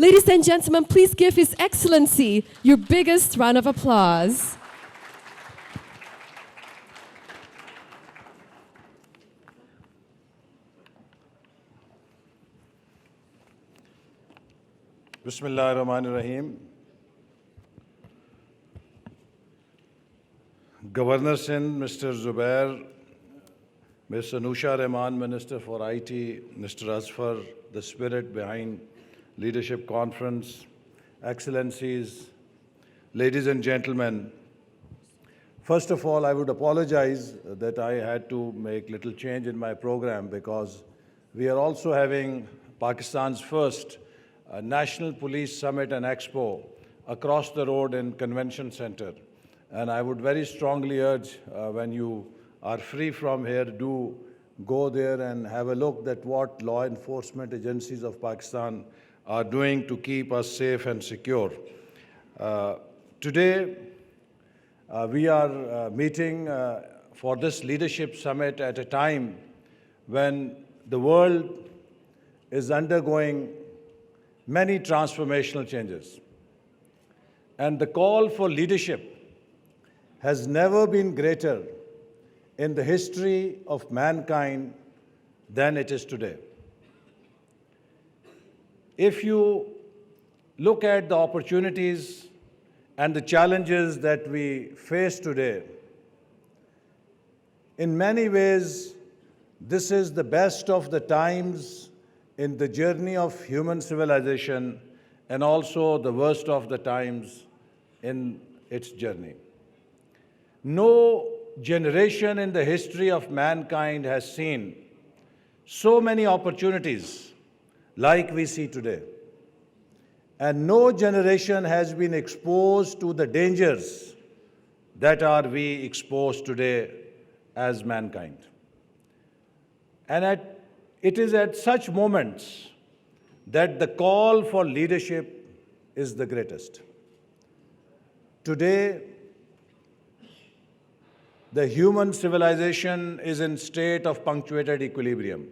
Ladies and gentlemen, please give His Excellency your biggest round of applause. Bismillah ar-Rahman ar-Rahim. Governor Sindh, Mr. Zubair, Ms. Anusha Rahman, Minister for IT, Mr. Asfar, the spirit behind Leadership Conference, Excellencies, ladies and gentlemen, first of all, I would apologize that I had to make little change in my program because we are also having Pakistan's first National Police Summit and Expo across the road in Convention Center. And I would very strongly urge when you are free from here, do go there and have a look at what law enforcement agencies of Pakistan are doing to keep us safe and secure. Today, we are meeting for this leadership summit at a time when the world is undergoing many transformational changes. And the call for leadership has never been greater in the history of mankind than it is today. If you look at the opportunities and the challenges that we face today, in many ways, this is the best of the times in the journey of human civilization and also the worst of the times in its journey. No generation in the history of mankind has seen so many opportunities like we see today. And no generation has been exposed to the dangers that are we exposed today as mankind. And it is at such moments that the call for leadership is the greatest. Today, the human civilization is in state of punctuated equilibrium.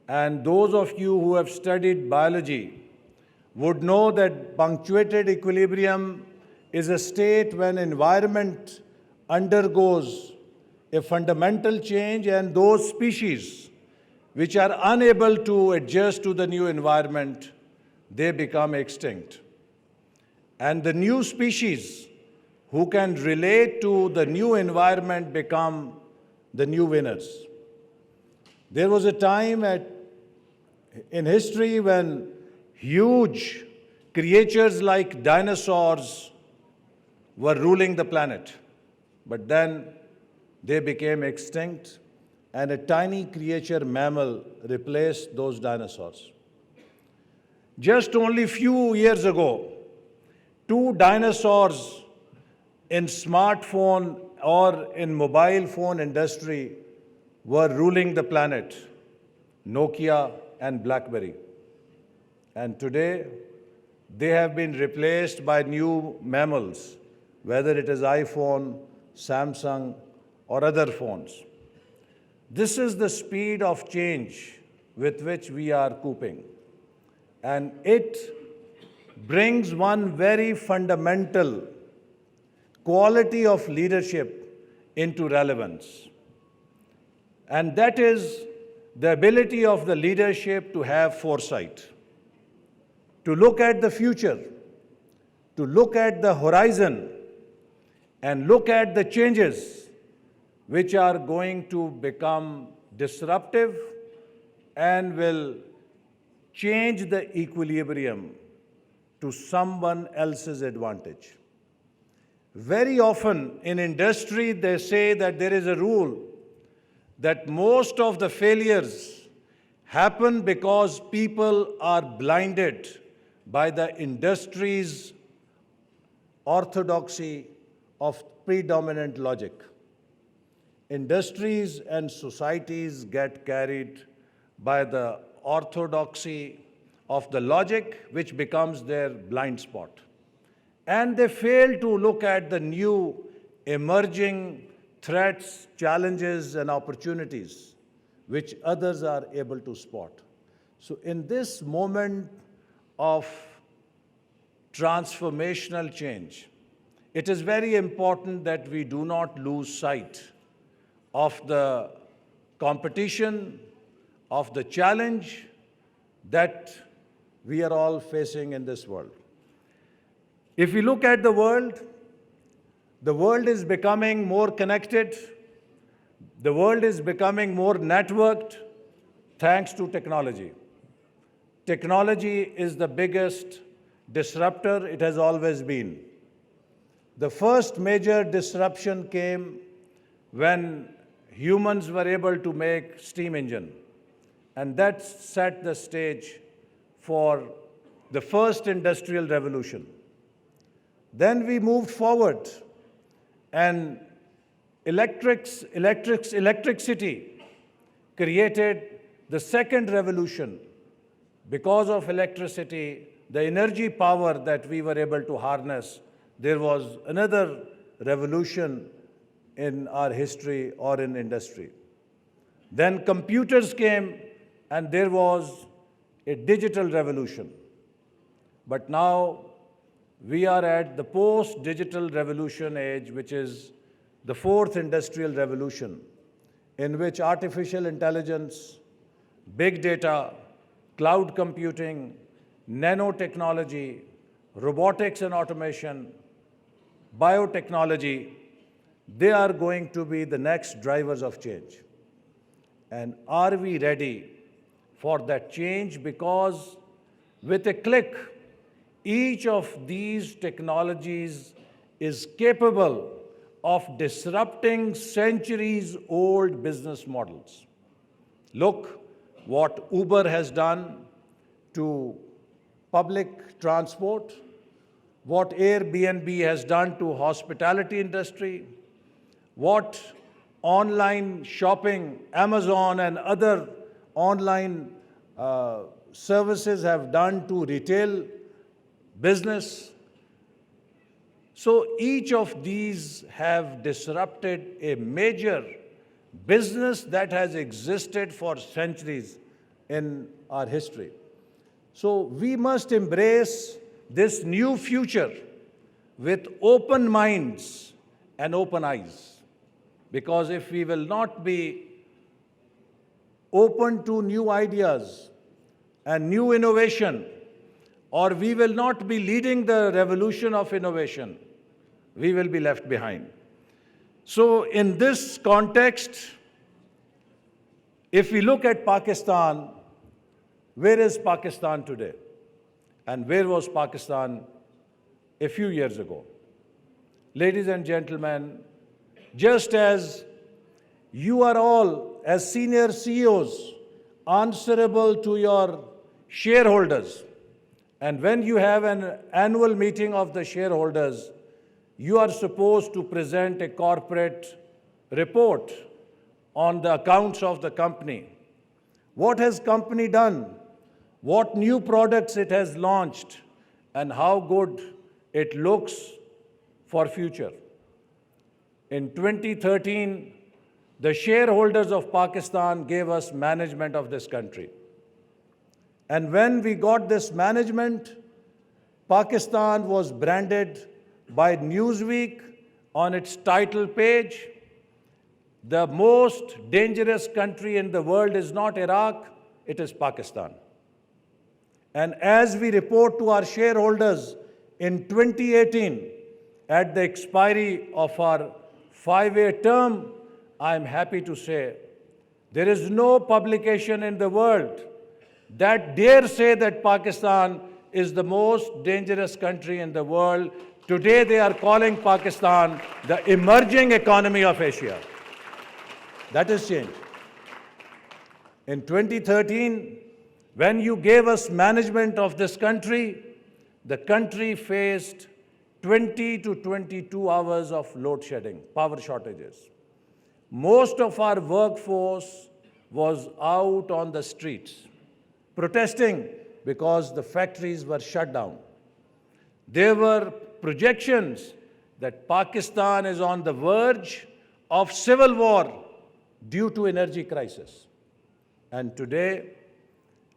And those of you who have studied biology would know that punctuated equilibrium is a state when environment undergoes a fundamental change and those species which are unable to adjust to the new environment, they become extinct. And the new species who can relate to the new environment become the new winners. There was a time in history when huge creatures like dinosaurs were ruling the planet, but then they became extinct and a tiny creature, mammal, replaced those dinosaurs. Just only few years ago, 2 dinosaurs in smartphone or in mobile phone industry were ruling the planet, Nokia and BlackBerry. And today, they have been replaced by new mammals, whether it is iPhone, Samsung, or other phones. This is the speed of change with which we are coping. And it brings one very fundamental quality of leadership into relevance. And that is the ability of the leadership to have foresight, to look at the future, to look at the horizon, and look at the changes which are going to become disruptive and will change the equilibrium to someone else's advantage. Very often in industry, they say that there is a rule that most of the failures happen because people are blinded by the industry's orthodoxy of predominant logic. Industries and societies get carried by the orthodoxy of the logic, which becomes their blind spot. And they fail to look at the new emerging threats, challenges, and opportunities which others are able to spot. So in this moment of transformational change, it is very important that we do not lose sight of the competition, of the challenge that we are all facing in this world. If we look at the world is becoming more connected, the world is becoming more networked thanks to technology. Technology is the biggest disruptor, it has always been. The first major disruption came when humans were able to make steam engine, and that set the stage for the first industrial revolution. Then we moved forward, and electricity created the second revolution. Because of electricity, the energy power that we were able to harness, there was another revolution in our history or in industry. Then computers came, and there was a digital revolution. But now we are at the post-digital revolution age, which is the fourth industrial revolution, in which artificial intelligence, big data, cloud computing, nanotechnology, robotics and automation, biotechnology, they are going to be the next drivers of change. And are we ready for that change? Because with a click, each of these technologies is capable of disrupting centuries-old business models. Look what Uber has done to public transport, what Airbnb has done to hospitality industry, what online shopping, Amazon and other online services have done to retail business. So each of these have disrupted a major business that has existed for centuries in our history. So we must embrace this new future with open minds and open eyes. Because if we will not be open to new ideas and new innovation, or we will not be leading the revolution of innovation, we will be left behind. So in this context, if we look at Pakistan, where is Pakistan today? And where was Pakistan a few years ago? Ladies and gentlemen, just as you are all, as senior CEOs, answerable to your shareholders, and when you have an annual meeting of the shareholders, you are supposed to present a corporate report on the accounts of the company. What has company done? What new products it has launched, and how good it looks for future. In 2013, the shareholders of Pakistan gave us management of this country. And when we got this management, Pakistan was branded by Newsweek on its title page. The most dangerous country in the world is not Iraq, it is Pakistan. And as we report to our shareholders in 2018, at the expiry of our 5-year term, I am happy to say there is no publication in the world that dare say that Pakistan is the most dangerous country in the world. Today they are calling Pakistan the emerging economy of Asia. That has changed. In 2013, when you gave us management of this country, the country faced 20 to 22 hours of load shedding, power shortages. Most of our workforce was out on the streets, protesting because the factories were shut down. There were projections that Pakistan is on the verge of civil war due to energy crisis. And today,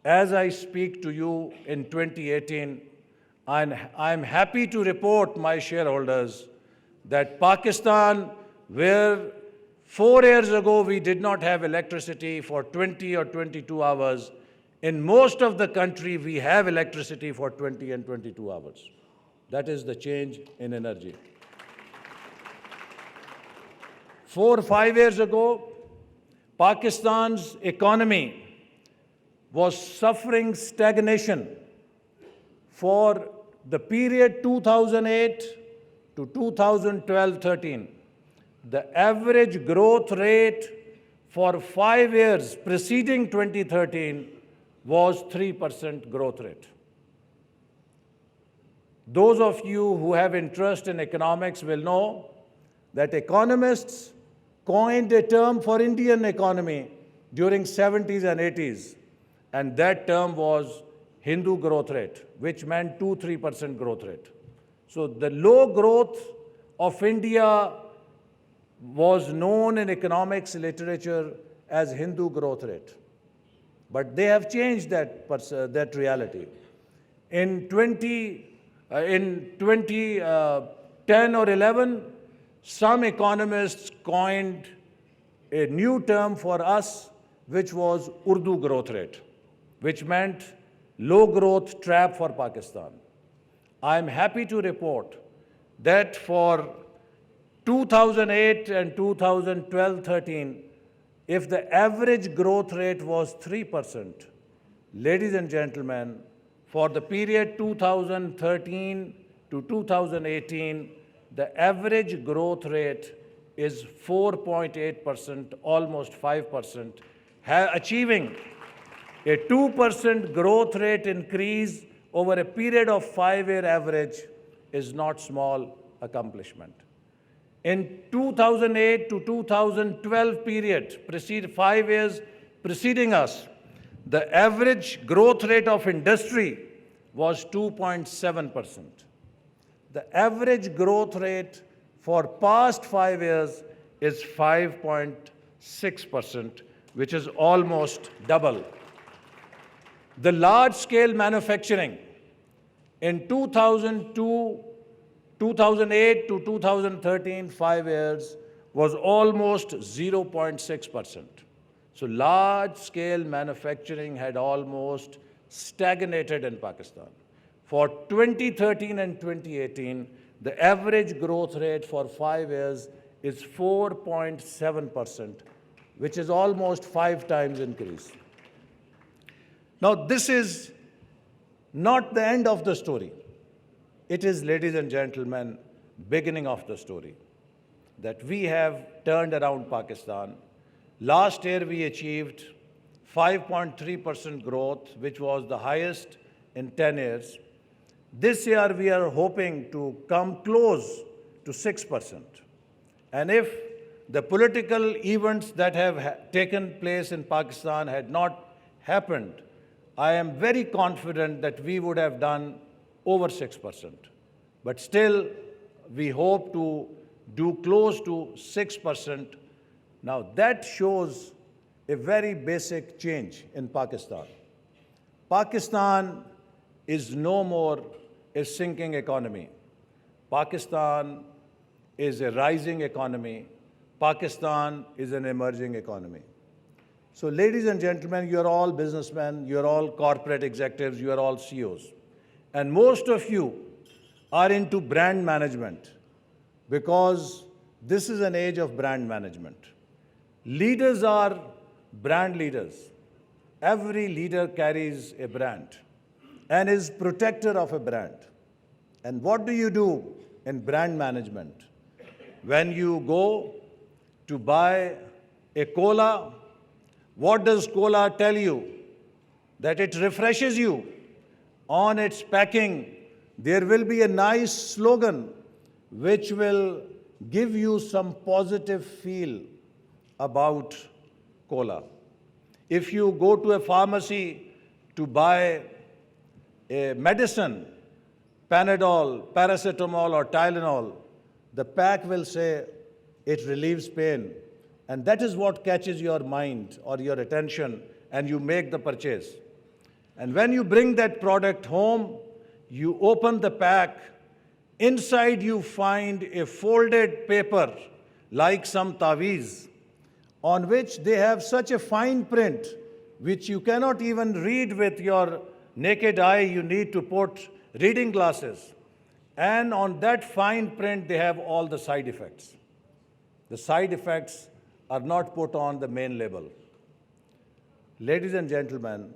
As I speak to you in 2018, I'm happy to report my shareholders that Pakistan, where 4 years ago we did not have electricity for 20 or 22 hours, in most of the country we have electricity for 20 and 22 hours. That is the change in energy. 4 or 5 years ago, Pakistan's economy was suffering stagnation. For the period 2008 to 2012-13, the average growth rate for 5 years preceding 2013 was 3% growth rate. Those of you who have interest in economics will know that economists coined a term for Indian economy during 70s and 80s, and that term was Hindu growth rate, which meant 2-3% growth rate. So the low growth of India was known in economics literature as Hindu growth rate. But they have changed that reality. In 2010 or 11, some economists coined a new term for us, which was Urdu growth rate, which meant low growth trap for Pakistan. I'm happy to report that for 2008 and 2012-13, if the average growth rate was 3%, ladies and gentlemen, for the period 2013 to 2018, the average growth rate is 4.8%, almost 5%, achieving a 2% growth rate increase over a period of 5-year average is not small accomplishment. In 2008 to 2012 period, 5 years preceding us, the average growth rate of industry was 2.7%. The average growth rate for past 5 years is 5.6%, which is almost double. The large-scale manufacturing in 2008 to 2013, 5 years, was almost 0.6%. So large-scale manufacturing had almost stagnated in Pakistan. For 2013 and 2018, the average growth rate for 5 years is 4.7%, which is almost 5 times increase. Now, this is not the end of the story. It is, ladies and gentlemen, beginning of the story, that we have turned around Pakistan. Last year, we achieved 5.3% growth, which was the highest in 10 years. This year, we are hoping to come close to 6%. And if the political events that have taken place in Pakistan had not happened, I am very confident that we would have done over 6%. But still, we hope to do close to 6%. Now, that shows a very basic change in Pakistan. Pakistan is no more a sinking economy. Pakistan is a rising economy. Pakistan is an emerging economy. So, ladies and gentlemen, you're all businessmen, you're all corporate executives, you're all CEOs. And most of you are into brand management because this is an age of brand management. Leaders are brand leaders. Every leader carries a brand and is protector of a brand. And what do you do in brand management? When you go to buy a cola, what does cola tell you? That it refreshes you. On its packing, there will be a nice slogan which will give you some positive feel about cola. If you go to a pharmacy to buy a medicine, Panadol, paracetamol or Tylenol, the pack will say it relieves pain. And that is what catches your mind or your attention and you make the purchase. And when you bring that product home, you open the pack, inside you find a folded paper like some taweez, on which they have such a fine print which you cannot even read with your naked eye. You need to put reading glasses. And on that fine print, they have all the side effects. The side effects are not put on the main label. Ladies and gentlemen,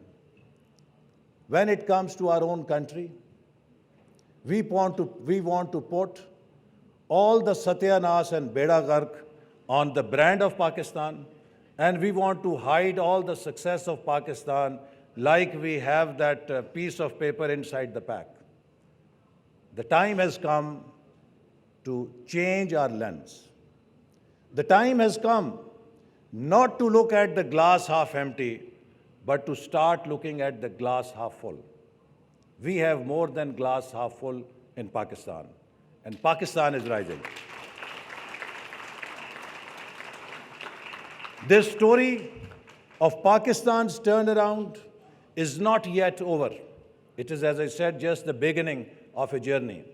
when it comes to our own country, we want to put all the Satyanas and Beda Gark on the brand of Pakistan, and we want to hide all the success of Pakistan like we have that piece of paper inside the pack. The time has come to change our lens. The time has come not to look at the glass half empty, but to start looking at the glass half full. We have more than glass half full in Pakistan, and Pakistan is rising. This story of Pakistan's turnaround is not yet over. It is, as I said, just the beginning of a journey.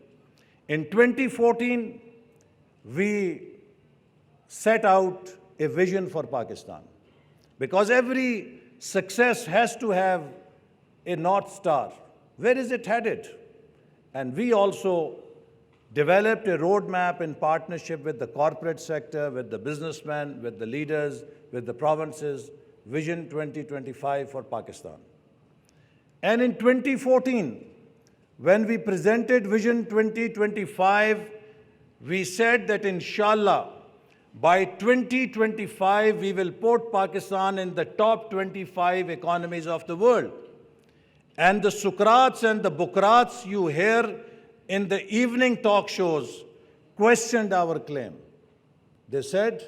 In 2014, we set out a vision for Pakistan, because every success has to have a North Star. Where is it headed? And we also developed a roadmap in partnership with the corporate sector, with the businessmen, with the leaders, with the provinces, Vision 2025 for Pakistan. And in 2014, when we presented Vision 2025, we said that inshallah, by 2025, we will put Pakistan in the top 25 economies of the world. And the Socrates and the Bucrates you hear in the evening talk shows questioned our claim. They said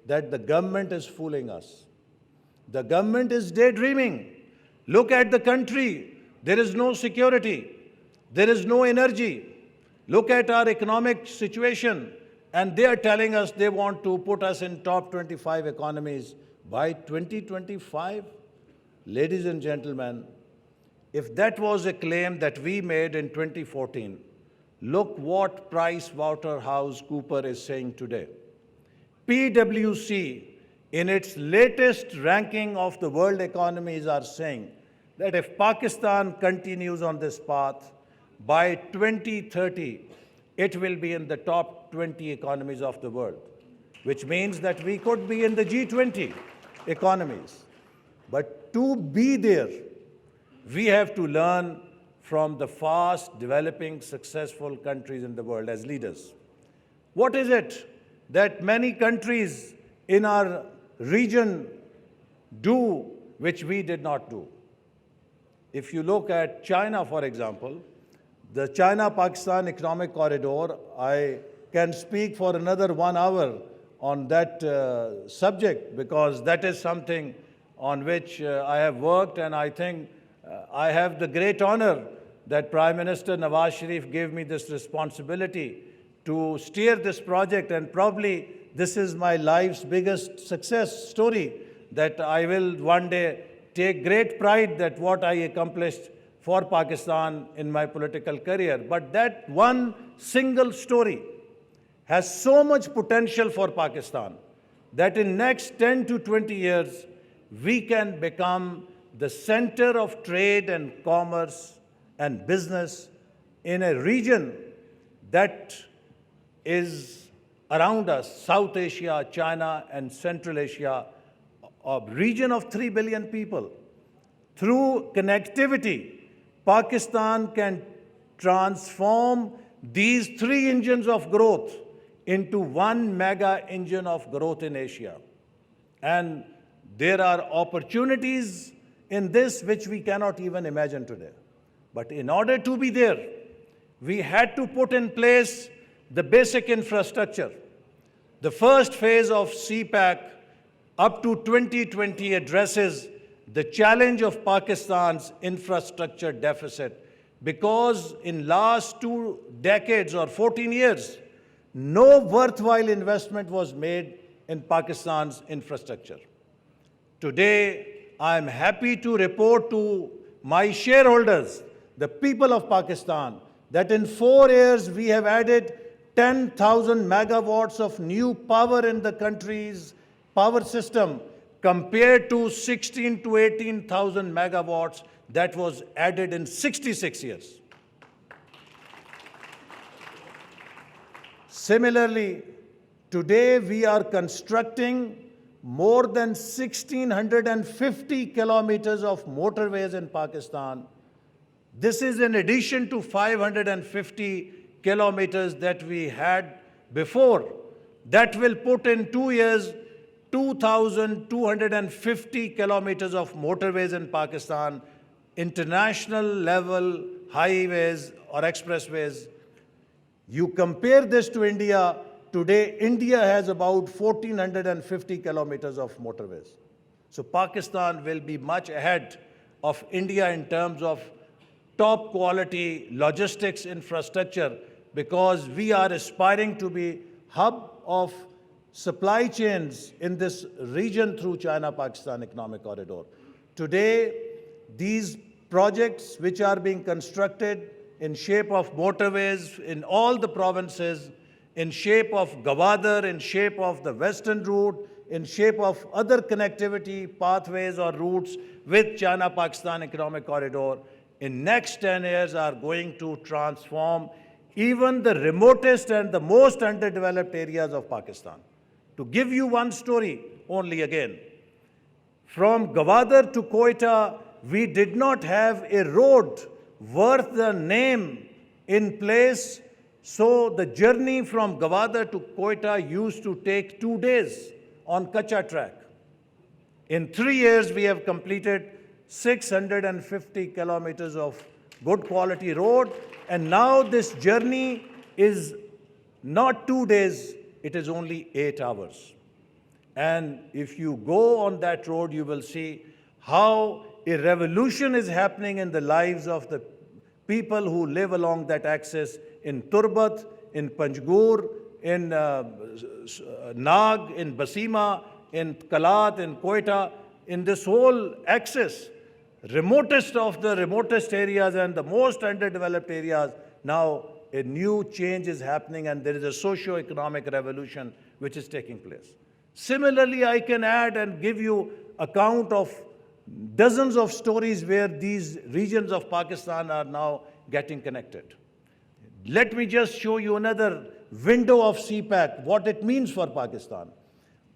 that the government is fooling us. The government is daydreaming. Look at the country. There is no security. There is no energy. Look at our economic situation. And they are telling us they want to put us in top 25 economies by 2025. Ladies and gentlemen, if that was a claim that we made in 2014, look what PricewaterhouseCoopers is saying today. PwC, in its latest ranking of the world economies, are saying that if Pakistan continues on this path, by 2030, it will be in the top 20 economies of the world, which means that we could be in the G20 economies. But to be there, we have to learn from the fast developing, successful countries in the world as leaders. What is it that many countries in our region do which we did not do? If you look at China, for example, the China-Pakistan Economic Corridor, I can speak for another 1 hour on that subject, because that is something on which I have worked, and I think I have the great honor that Prime Minister Nawaz Sharif gave me this responsibility to steer this project, and probably this is my life's biggest success story, that I will one day take great pride that what I accomplished for Pakistan in my political career. But that one single story has so much potential for Pakistan that in next 10 to 20 years, we can become the center of trade and commerce and business in a region that is around us, South Asia, China, and Central Asia, a region of 3 billion people. Through connectivity, Pakistan can transform these 3 engines of growth into one mega engine of growth in Asia. And there are opportunities in this which we cannot even imagine today. But in order to be there, we had to put in place the basic infrastructure. The first phase of CPAC up to 2020 addresses the challenge of Pakistan's infrastructure deficit, because in last 2 decades or 14 years, no worthwhile investment was made in Pakistan's infrastructure. Today, I am happy to report to my shareholders, the people of Pakistan, that in 4 years we have added 10,000 megawatts of new power in the country's power system compared to 16 to 18,000 megawatts that was added in 66 years. Similarly, today we are constructing more than 1,650 kilometers of motorways in Pakistan. This is in addition to 550 kilometers that we had before. That will put in 2 years 2,250 kilometers of motorways in Pakistan, international level highways or expressways. You compare this to India, today India has about 1,450 kilometers of motorways. So Pakistan will be much ahead of India in terms of top quality logistics infrastructure, because we are aspiring to be hub of supply chains in this region through China-Pakistan Economic Corridor. Today, these projects which are being constructed in shape of motorways in all the provinces, in shape of Gwadar, in shape of the western route, in shape of other connectivity pathways or routes with China-Pakistan Economic Corridor, in next 10 years are going to transform even the remotest and the most underdeveloped areas of Pakistan. To give you one story only again, from Gwadar to Quetta, we did not have a road worth the name in place. So the journey from Gwadar to Quetta used to take 2 days on Kacha track. In 3 years, we have completed 650 kilometers of good quality road. And now this journey is not 2 days, it is only 8 hours. And if you go on that road, you will see how a revolution is happening in the lives of the people who live along that axis in Turbat, in Panjgur, in Nag, in Basima, in Kalat, in Quetta, in this whole axis, remotest of the remotest areas and the most underdeveloped areas. Now a new change is happening and there is a socio-economic revolution which is taking place. Similarly, I can add and give you account of dozens of stories where these regions of Pakistan are now getting connected. Let me just show you another window of CPAC, what it means for Pakistan.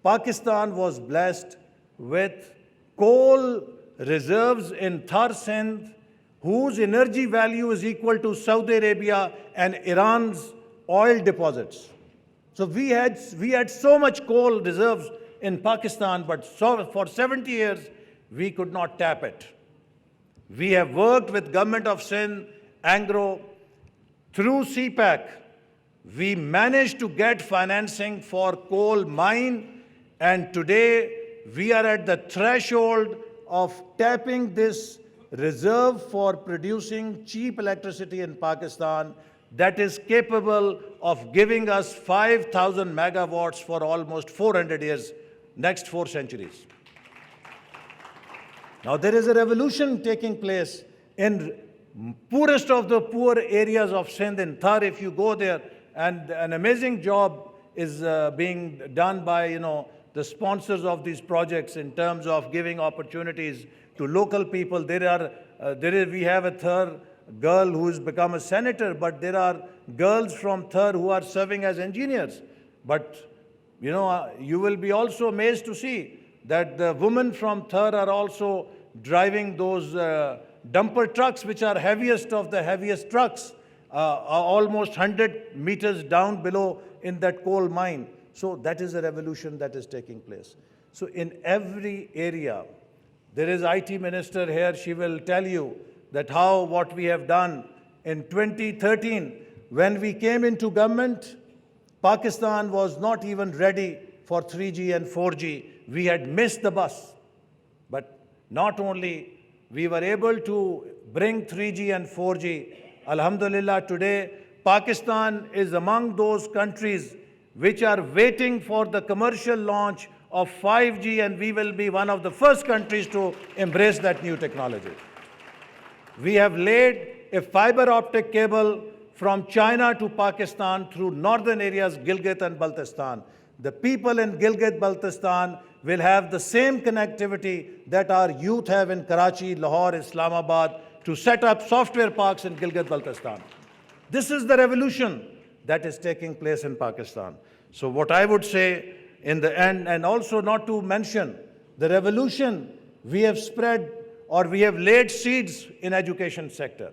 Pakistan was blessed with coal reserves in Thar Sindh, whose energy value is equal to Saudi Arabia and Iran's oil deposits. So we had so much coal reserves in Pakistan, but for 70 years, we could not tap it. We have worked with government of Sindh, Angro, through CPAC. We managed to get financing for coal mine, and today we are at the threshold of tapping this reserve for producing cheap electricity in Pakistan that is capable of giving us 5,000 megawatts for almost 400 years, next 4 centuries. Now there is a revolution taking place in poorest of the poor areas of Sindh in Thar. If you go there, and an amazing job is being done by the sponsors of these projects in terms of giving opportunities to local people. We have a Thar girl who has become a senator, but there are girls from Thar who are serving as engineers. But you will be also amazed to see that the women from Thar are also driving those dumper trucks, which are heaviest of the heaviest trucks, almost 100 meters down below in that coal mine. So that is a revolution that is taking place. So in every area, there is IT minister here, she will tell you that what we have done in 2013, when we came into government, Pakistan was not even ready for 3G and 4G. We had missed the bus. But not only we were able to bring 3G and 4G, Alhamdulillah, today Pakistan is among those countries which are waiting for the commercial launch of 5G, and we will be one of the first countries to embrace that new technology. We have laid a fiber optic cable from China to Pakistan through northern areas, Gilgit and Baltistan. The people in Gilgit-Baltistan will have the same connectivity that our youth have in Karachi, Lahore, Islamabad to set up software parks in Gilgit-Baltistan. This is the revolution that is taking place in Pakistan. So what I would say in the end, and also not to mention the revolution we have spread or we have laid seeds in education sector.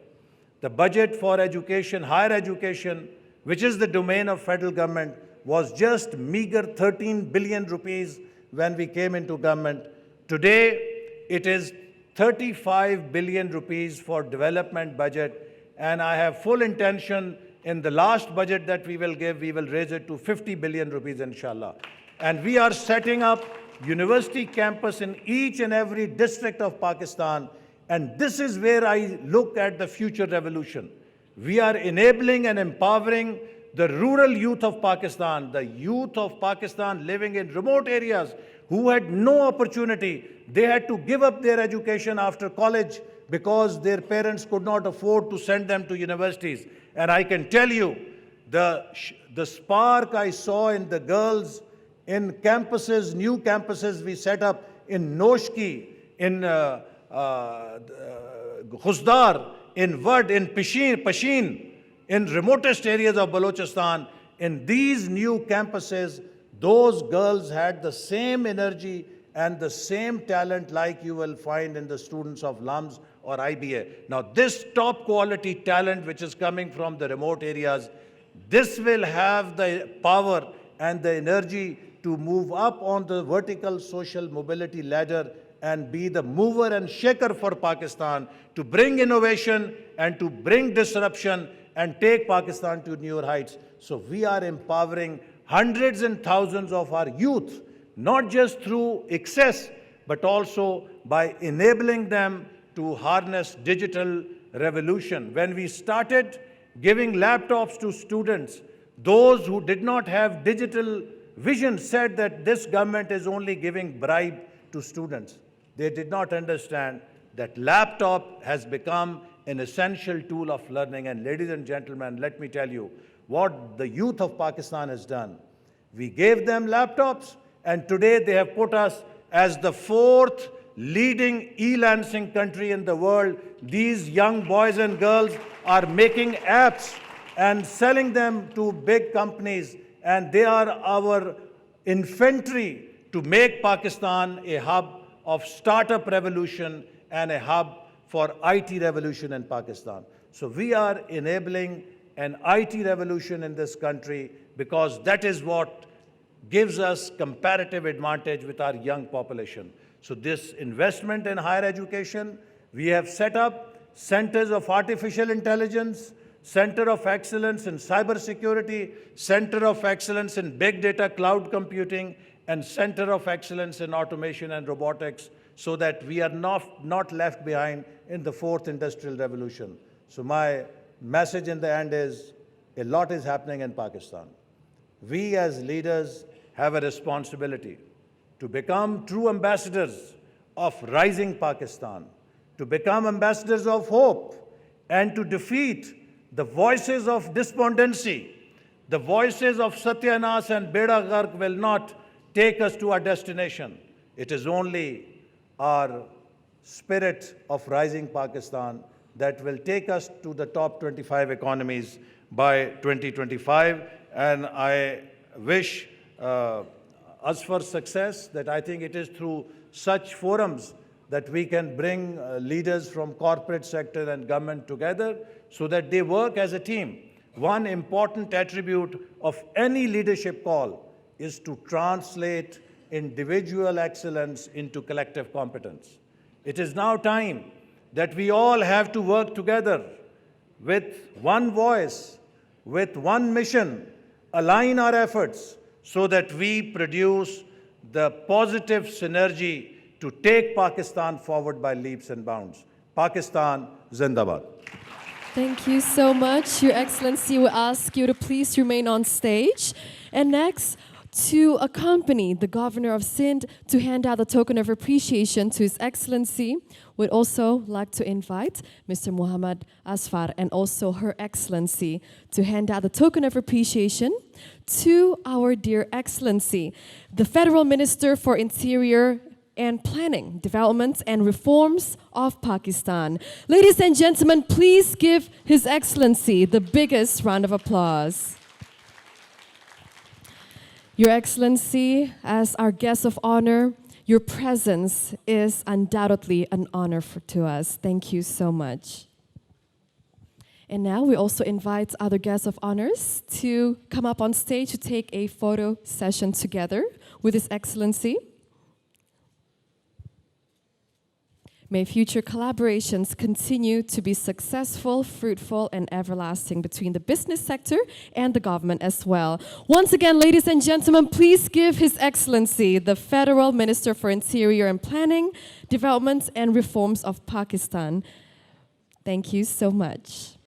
The budget for education, higher education, which is the domain of federal government, was just meager 13 billion rupees when we came into government. Today, it is 35 billion rupees for development budget, and I have full intention in the last budget that we will give, we will raise it to 50 billion rupees, inshallah. And we are setting up university campus in each and every district of Pakistan, and this is where I look at the future revolution. We are enabling and empowering the rural youth of Pakistan, the youth of Pakistan living in remote areas who had no opportunity. They had to give up their education after college because their parents could not afford to send them to universities. And I can tell you, the spark I saw in the girls in campuses, new campuses we set up in Noshki, in Khuzdar, in Vad, in Pashin, in remotest areas of Balochistan. In these new campuses, those girls had the same energy and the same talent like you will find in the students of LUMS or IBA. Now, this top quality talent which is coming from the remote areas, this will have the power and the energy to move up on the vertical social mobility ladder and be the mover and shaker for Pakistan to bring innovation and to bring disruption and take Pakistan to newer heights. So we are empowering hundreds and thousands of our youth, not just through access, but also by enabling them to harness digital revolution. When we started giving laptops to students, those who did not have digital vision said that this government is only giving bribe to students. They did not understand that laptop has become an essential tool of learning. And ladies and gentlemen, let me tell you what the youth of Pakistan has done. We gave them laptops, and today they have put us as the 4th leading e-lancing country in the world. These young boys and girls are making apps and selling them to big companies, and they are our infantry to make Pakistan a hub of startup revolution and a hub for IT revolution in Pakistan. So we are enabling an IT revolution in this country because that is what gives us comparative advantage with our young population. So this investment in higher education, we have set up centers of artificial intelligence, Center of Excellence in Cybersecurity, Center of Excellence in Big Data Cloud Computing, and Center of Excellence in Automation and Robotics, so that we are not left behind in the 4th Industrial Revolution. So my message in the end is, a lot is happening in Pakistan. We as leaders have a responsibility to become true ambassadors of rising Pakistan, to become ambassadors of hope, and to defeat the voices of despondency. The voices of Satyanas and Beda Garg will not take us to our destination. It is only our spirit of rising Pakistan that will take us to the top 25 economies by 2025. And I wish us for success, that I think it is through such forums that we can bring leaders from corporate sector and government together so that they work as a team. One important attribute of any leadership call is to translate individual excellence into collective competence. It is now time that we all have to work together with one voice, with one mission, align our efforts so that we produce the positive synergy to take Pakistan forward by leaps and bounds. Pakistan, Zindabad. Thank you so much, Your Excellency. We ask you to please remain on stage. And next, To accompany the Governor of Sindh to hand out the token of appreciation to His Excellency, we'd also like to invite Mr. Muhammad Asfar and also Her Excellency to hand out the token of appreciation to our dear Excellency, the Federal Minister for Interior and Planning, Development and Reforms of Pakistan. Ladies and gentlemen, please give His Excellency the biggest round of applause. Your Excellency, as our guest of honor, your presence is undoubtedly an honor to us. Thank you so much. And now we also invite other guests of honors to come up on stage to take a photo session together with His Excellency. May future collaborations continue to be successful, fruitful, and everlasting between the business sector and the government as well. Once again, ladies and gentlemen, please give His Excellency, the Federal Minister for Interior and Planning, Development, and Reforms of Pakistan. Thank you so much.